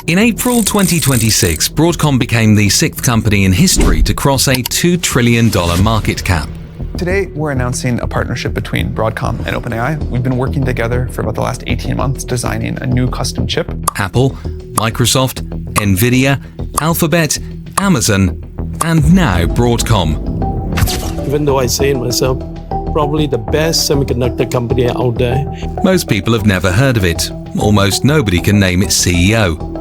In April 2026, Broadcom became the sixth company in history to cross a $2 trillion market cap. Today, we're announcing a partnership between Broadcom and OpenAI. We've been working together for about the last 18 months designing a new custom chip. Apple, Microsoft, Nvidia, Alphabet, Amazon, and now Broadcom. Even though I say myself, probably the best semiconductor company out there. Most people have never heard of it. Almost nobody can name its CEO.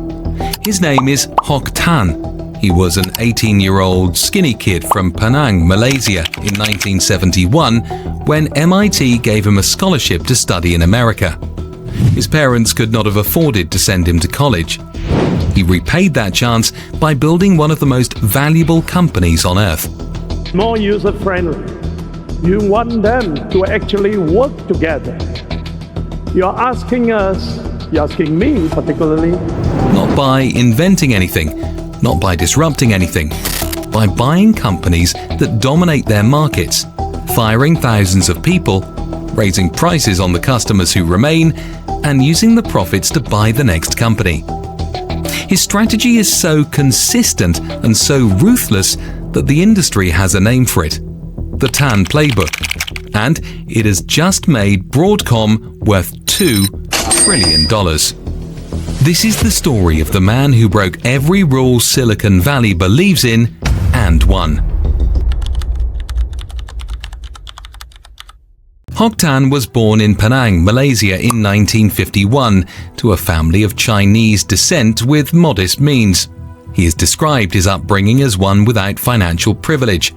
His name is Hock Tan. He was an 18-year-old skinny kid from Penang, Malaysia in 1971 when MIT gave him a scholarship to study in America. His parents could not have afforded to send him to college. He repaid that chance by building one of the most valuable companies on earth. More user-friendly. You want them to actually work together. You're asking me particularly. Not by inventing anything, not by disrupting anything, by buying companies that dominate their markets, firing thousands of people, raising prices on the customers who remain, and using the profits to buy the next company. His strategy is so consistent and so ruthless that the industry has a name for it: the Tan Playbook. And it has just made Broadcom worth $2 trillion. This is the story of the man who broke every rule Silicon Valley believes in and won. Hock Tan was born in Penang, Malaysia in 1951 to a family of Chinese descent with modest means. He has described his upbringing as one without financial privilege.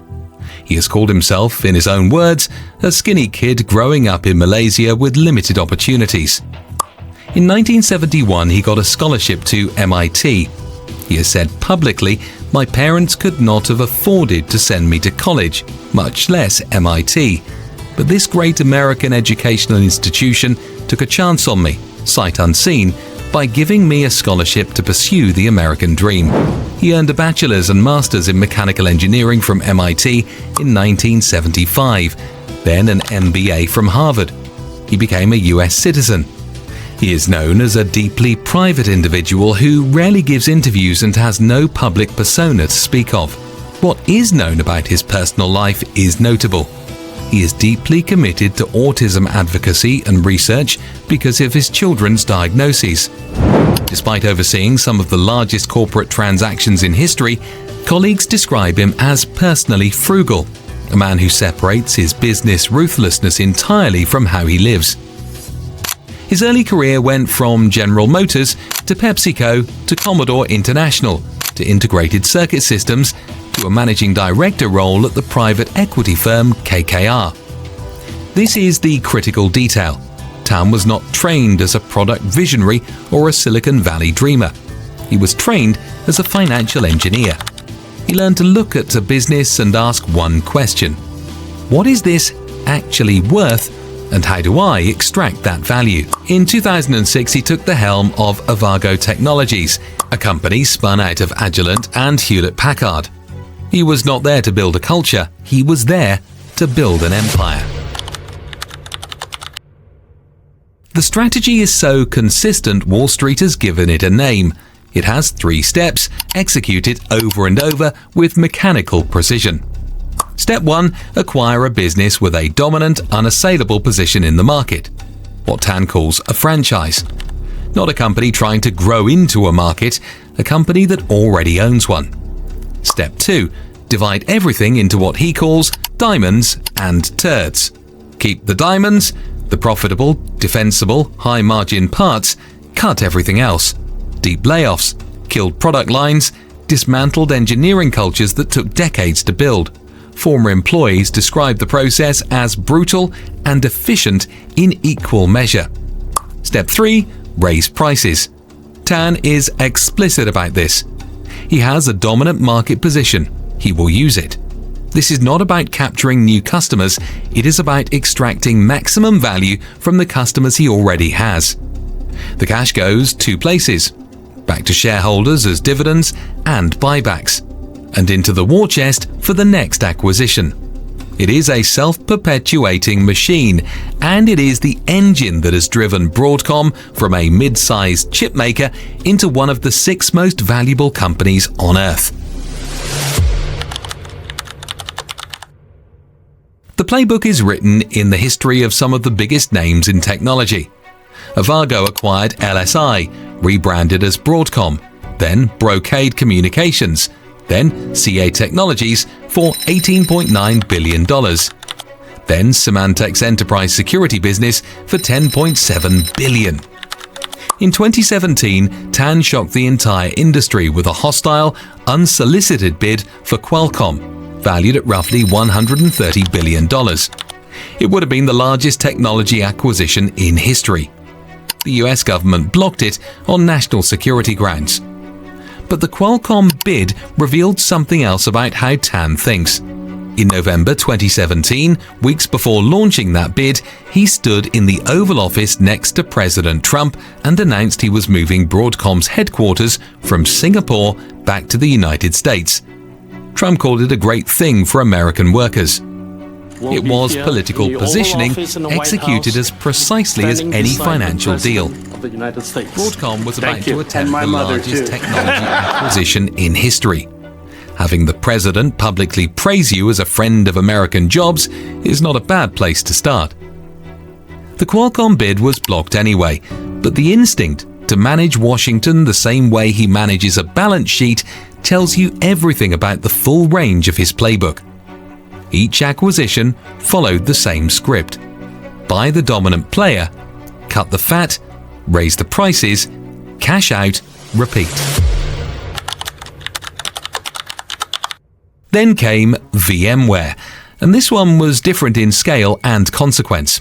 He has called himself, in his own words, a skinny kid growing up in Malaysia with limited opportunities. In 1971, he got a scholarship to MIT. He has said publicly, "My parents could not have afforded to send me to college, much less MIT. But this great American educational institution took a chance on me, sight unseen, by giving me a scholarship to pursue the American dream." He earned a bachelor's and master's in mechanical engineering from MIT in 1975, then an MBA from Harvard. He became a US citizen. He is known as a deeply private individual who rarely gives interviews and has no public persona to speak of. What is known about his personal life is notable. He is deeply committed to autism advocacy and research because of his children's diagnoses. Despite overseeing some of the largest corporate transactions in history, colleagues describe him as personally frugal, a man who separates his business ruthlessness entirely from how he lives. His early career went from General Motors to PepsiCo to Commodore International to Integrated Circuit Systems to a managing director role at the private equity firm KKR. This is the critical detail. Tan was not trained as a product visionary or a Silicon Valley dreamer. He was trained as a financial engineer. He learned to look at a business and ask one question: what is this actually worth, and how do I extract that value? In 2006, he took the helm of Avago Technologies, a company spun out of Agilent and Hewlett-Packard. He was not there to build a culture, he was there to build an empire. The strategy is so consistent, Wall Street has given it a name. It has 3 steps, executed over and over with mechanical precision. Step 1. Acquire a business with a dominant, unassailable position in the market. What Tan calls a franchise. Not a company trying to grow into a market, a company that already owns one. Step 2. Divide everything into what he calls diamonds and turds. Keep the diamonds, the profitable, defensible, high-margin parts, cut everything else. Deep layoffs, killed product lines, dismantled engineering cultures that took decades to build. Former employees describe the process as brutal and efficient in equal measure. Step 3. Raise prices. Tan is explicit about this. He has a dominant market position. He will use it. This is not about capturing new customers, it is about extracting maximum value from the customers he already has. The cash goes 2 places: back to shareholders as dividends and buybacks, and into the war chest for the next acquisition. It is a self-perpetuating machine, and it is the engine that has driven Broadcom from a mid-sized chip maker into one of the 6 most valuable companies on Earth. The playbook is written in the history of some of the biggest names in technology. Avago acquired LSI, rebranded as Broadcom, then Brocade Communications, then CA Technologies for $18.9 billion, then Symantec's enterprise security business for $10.7 billion. In 2017, Tan shocked the entire industry with a hostile, unsolicited bid for Qualcomm, valued at roughly $130 billion. It would have been the largest technology acquisition in history. The US government blocked it on national security grounds. But the Qualcomm bid revealed something else about how Tan thinks. In November 2017, weeks before launching that bid, he stood in the Oval Office next to President Trump and announced he was moving Broadcom's headquarters from Singapore back to the United States. Trump called it a great thing for American workers. It was political positioning executed as precisely as any financial deal. Broadcom was about to attempt the largest technology acquisition in history. Having the president publicly praise you as a friend of American jobs is not a bad place to start. The Qualcomm bid was blocked anyway, but the instinct to manage Washington the same way he manages a balance sheet tells you everything about the full range of his playbook. Each acquisition followed the same script. Buy the dominant player, cut the fat, raise the prices, cash out, repeat. Then came VMware, and this one was different in scale and consequence.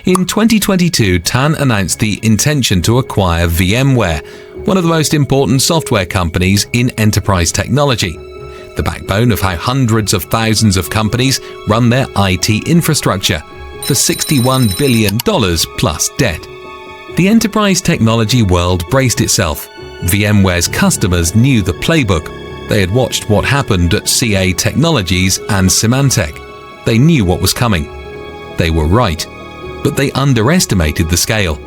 In 2022, Tan announced the intention to acquire VMware, one of the most important software companies in enterprise technology, the backbone of how hundreds of thousands of companies run their IT infrastructure, for $61 billion plus debt. The enterprise technology world braced itself. VMware's customers knew the playbook. They had watched what happened at CA Technologies and Symantec. They knew what was coming. They were right, but they underestimated the scale.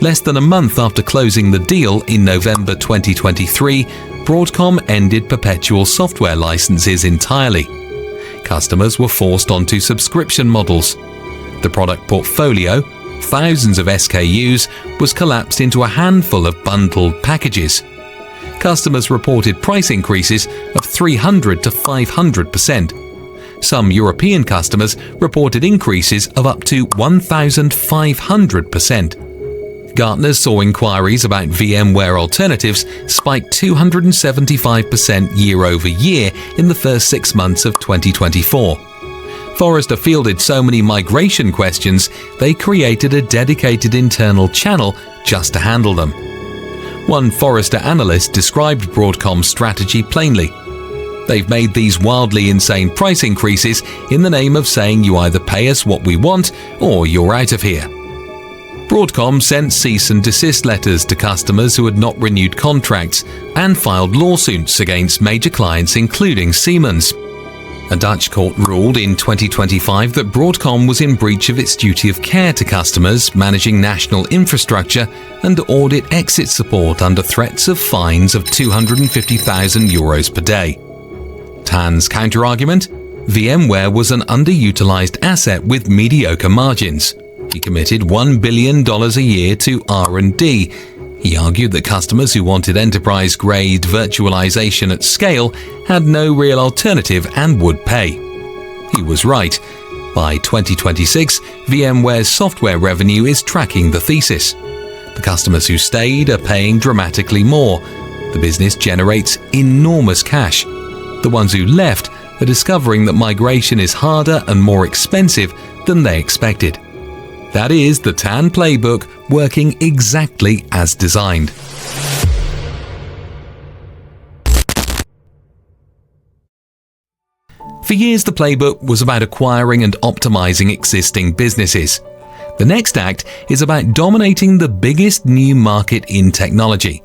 Less than a month after closing the deal in November 2023, Broadcom ended perpetual software licenses entirely. Customers were forced onto subscription models. The product portfolio, thousands of SKUs, was collapsed into a handful of bundled packages. Customers reported price increases of 300 to 500%. Some European customers reported increases of up to 1,500%. Gartner saw inquiries about VMware alternatives spike 275% year over year in the first 6 months of 2024. Forrester fielded so many migration questions, they created a dedicated internal channel just to handle them. One Forrester analyst described Broadcom's strategy plainly. They've made these wildly insane price increases in the name of saying you either pay us what we want or you're out of here. Broadcom sent cease and desist letters to customers who had not renewed contracts and filed lawsuits against major clients including Siemens. A Dutch court ruled in 2025 that Broadcom was in breach of its duty of care to customers managing national infrastructure and audit exit support under threats of fines of €250,000 per day. Tan's counterargument? VMware was an underutilized asset with mediocre margins. He committed $1 billion a year to R&D. He argued that customers who wanted enterprise-grade virtualization at scale had no real alternative and would pay. He was right. By 2026, VMware's software revenue is tracking the thesis. The customers who stayed are paying dramatically more. The business generates enormous cash. The ones who left are discovering that migration is harder and more expensive than they expected. That is the Tan playbook working exactly as designed. For years, the playbook was about acquiring and optimizing existing businesses. The next act is about dominating the biggest new market in technology.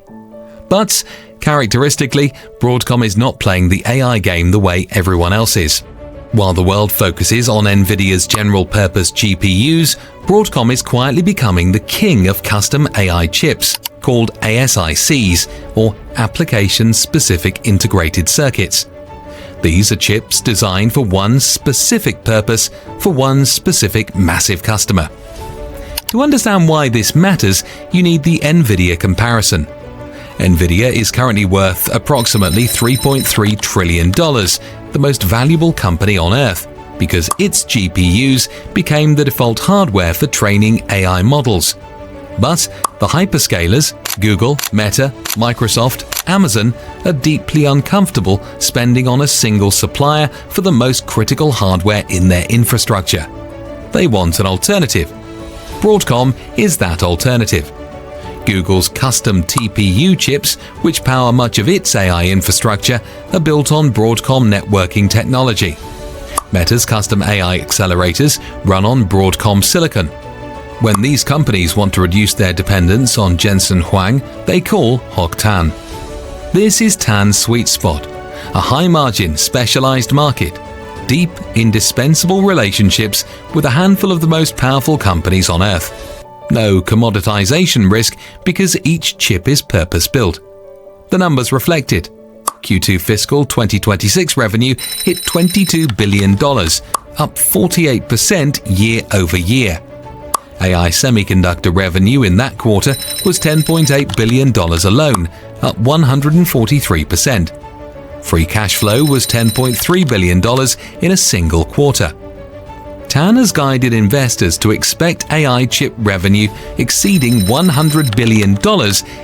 But, characteristically, Broadcom is not playing the AI game the way everyone else is. While the world focuses on NVIDIA's general-purpose GPUs, Broadcom is quietly becoming the king of custom AI chips, called ASICs, or Application-Specific Integrated Circuits. These are chips designed for one specific purpose, for one specific massive customer. To understand why this matters, you need the NVIDIA comparison. NVIDIA is currently worth approximately $3.3 trillion, the most valuable company on Earth, because its GPUs became the default hardware for training AI models. But the hyperscalers, Google, Meta, Microsoft, Amazon, are deeply uncomfortable spending on a single supplier for the most critical hardware in their infrastructure. They want an alternative. Broadcom is that alternative. Google's custom TPU chips, which power much of its AI infrastructure, are built on Broadcom networking technology. Meta's custom AI accelerators run on Broadcom silicon. When these companies want to reduce their dependence on Jensen Huang, they call Hock Tan. This is Tan's sweet spot, a high-margin, specialized market, deep, indispensable relationships with a handful of the most powerful companies on Earth. No commoditization risk because each chip is purpose-built. The numbers reflect it. Q2 fiscal 2026 revenue hit $22 billion, up 48% year-over-year. AI semiconductor revenue in that quarter was $10.8 billion alone, up 143%. Free cash flow was $10.3 billion in a single quarter. Tan has guided investors to expect AI chip revenue exceeding $100 billion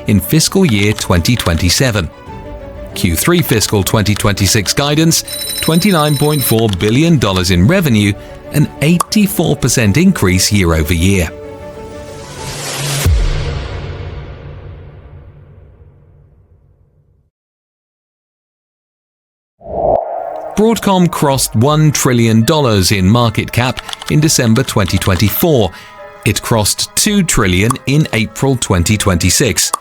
in fiscal year 2027. Q3 fiscal 2026 guidance, $29.4 billion in revenue, an 84% increase year-over-year. Broadcom crossed $1 trillion in market cap in December 2024. It crossed $2 trillion in April 2026.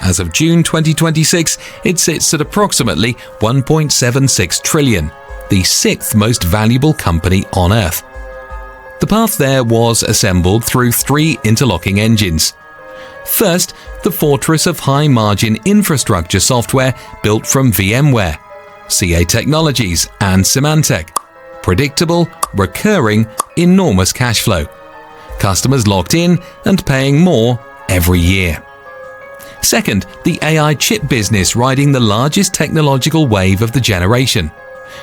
As of June 2026, it sits at approximately $1.76 trillion, the sixth most valuable company on Earth. The path there was assembled through three interlocking engines. First, the fortress of high-margin infrastructure software built from VMware, CA Technologies and Symantec. Predictable, recurring, enormous cash flow. Customers locked in and paying more every year. Second, the AI chip business riding the largest technological wave of the generation.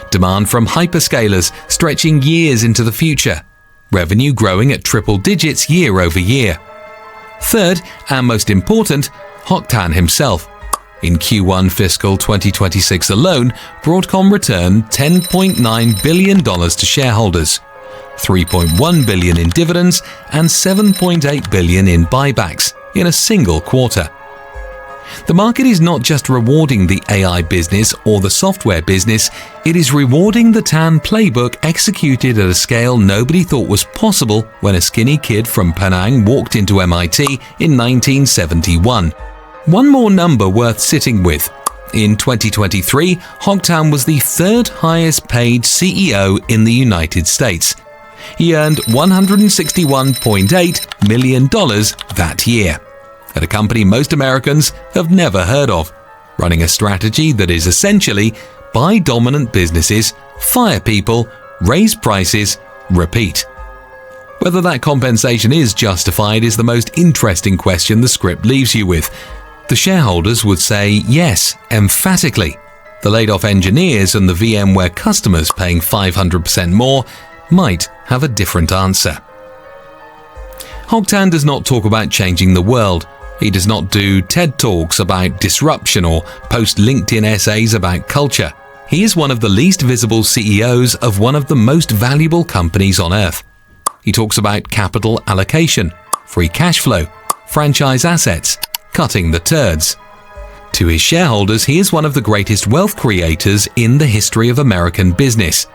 Demand from hyperscalers stretching years into the future. Revenue growing at triple digits year over year. Third, and most important, Hock Tan himself. In Q1 fiscal 2026 alone, Broadcom returned $10.9 billion to shareholders, $3.1 billion in dividends, and $7.8 billion in buybacks in a single quarter. The market is not just rewarding the AI business or the software business, it is rewarding the Tan playbook executed at a scale nobody thought was possible when a skinny kid from Penang walked into MIT in 1971. One more number worth sitting with. In 2023, Hock Tan was the third highest paid CEO in the United States. He earned $161.8 million that year, at a company most Americans have never heard of, running a strategy that is essentially buy dominant businesses, fire people, raise prices, repeat. Whether that compensation is justified is the most interesting question the script leaves you with. The shareholders would say yes, emphatically. The laid-off engineers and the VMware customers paying 500% more might have a different answer. Hock Tan does not talk about changing the world. He does not do TED Talks about disruption or post LinkedIn essays about culture. He is one of the least visible CEOs of one of the most valuable companies on Earth. He talks about capital allocation, free cash flow, franchise assets, cutting the turds. To his shareholders, he is one of the greatest wealth creators in the history of American business.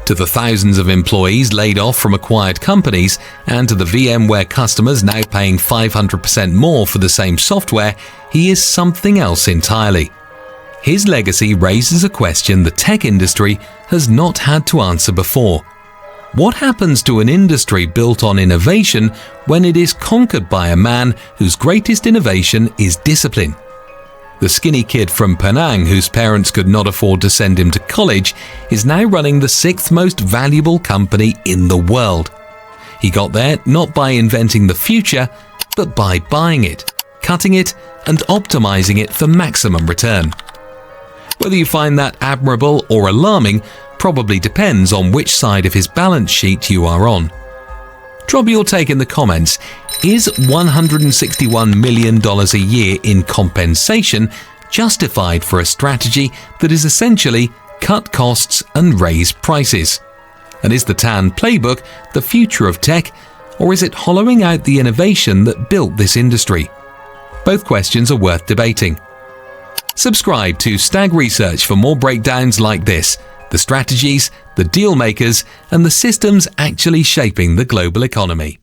To the thousands of employees laid off from acquired companies, and to the VMware customers now paying 500% more for the same software, he is something else entirely. His legacy raises a question the tech industry has not had to answer before. What happens to an industry built on innovation when it is conquered by a man whose greatest innovation is discipline? The skinny kid from Penang, whose parents could not afford to send him to college, is now running the 6th most valuable company in the world. He got there not by inventing the future, but by buying it, cutting it, and optimizing it for maximum return. Whether you find that admirable or alarming probably depends on which side of his balance sheet you are on. Drop your take in the comments. Is $161 million a year in compensation justified for a strategy that is essentially cut costs and raise prices? And is the Tan Playbook the future of tech, or is it hollowing out the innovation that built this industry? Both questions are worth debating. Subscribe to Stag Research for more breakdowns like this, the strategies, the deal makers, and the systems actually shaping the global economy.